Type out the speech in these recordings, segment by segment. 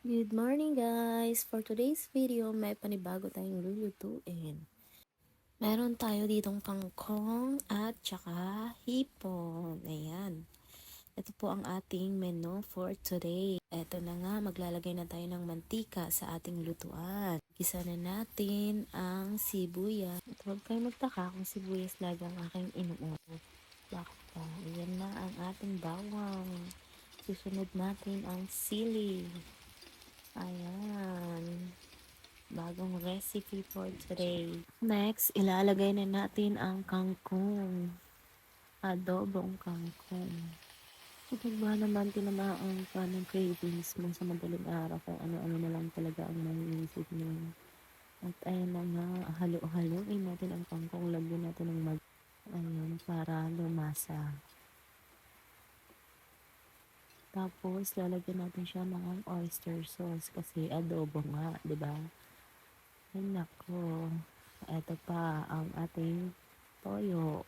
Good morning guys! For today's video, may panibago tayong lulutuin. Meron tayo ditong kangkong at tsaka hipon. Ayan. Ito po ang ating menu for today. Ito na nga, maglalagay na tayo ng mantika sa ating lutuan. Gisa na natin ang sibuyas. At huwag kayong magtaka kung sibuyas lagi ang aking inuutot. Bakit ba? Ayan na ang ating bawang. Susunod natin ang sili. Ayan. Bagong recipe for today. Next, ilalagay na natin ang kangkong. Adobong kangkong. Kapag ba naman tinamaan ka ng cravings mo sa madaling araw kung ano-ano na lang talaga ang naiisip mo. At ayan na nga, halo-haloin natin ang kangkong. Lagyan natin ng ayun, para lumasa. Tapos, lalagyan natin siya ng oyster sauce kasi adobo nga, di ba? Ay nako, eto pa ang ating toyo.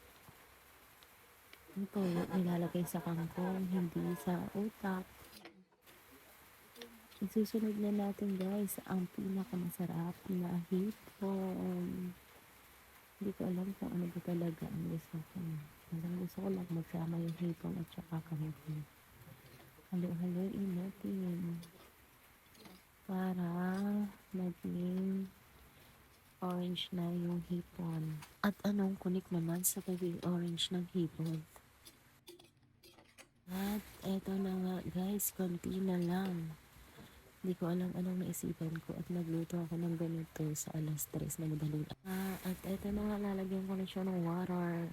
Ang toyo nilalagay sa kangkong, hindi sa utak. Isusunod na natin guys ang pinakamasarap na hipon. Hindi ko alam kung ano ba talaga ang gusto ko. Alam gusto ko lang magsama yung hipon at saka kangkong. Halo-haloin natin para maging orange na yung hipon. At anong kunik naman sa pagiging orange ng hipon? At eto na nga guys, konti na lang. Hindi ko alam anong naisipan ko at nagluto ako ng ganito sa alas 3 na madaling. At eto na nga, lalagyan ko na siya ng water.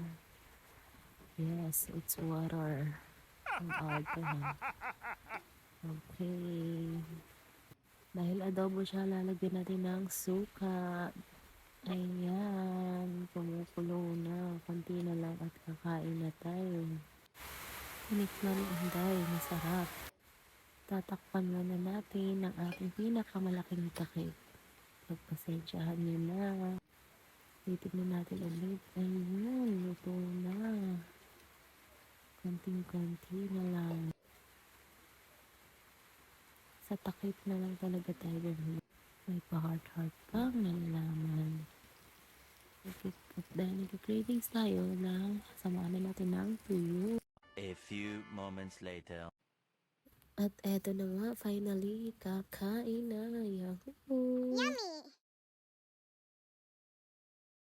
Yes, it's water. Ang arte ha. Okay. Dahil adobo siya, lalagyan natin ng suka. Ayan, kumukulo na. Konti na lang at kakain na tayo. Tinikman inday, masarap. Tatakpan muna natin ang ating pinakamalaking takip. Pagpasensyahan nyo na. Titignan natin ulit. Ayun, luto na. Konting-konti na lang. Sa takip na lang talaga tayo. May pa-heart-heart pang nalalaman. At dahil nag-cravings tayo lang, samahan na natin ng tuyo. A few moments later. At eto na nga, finally, kakain na. Yahoo! Yummy!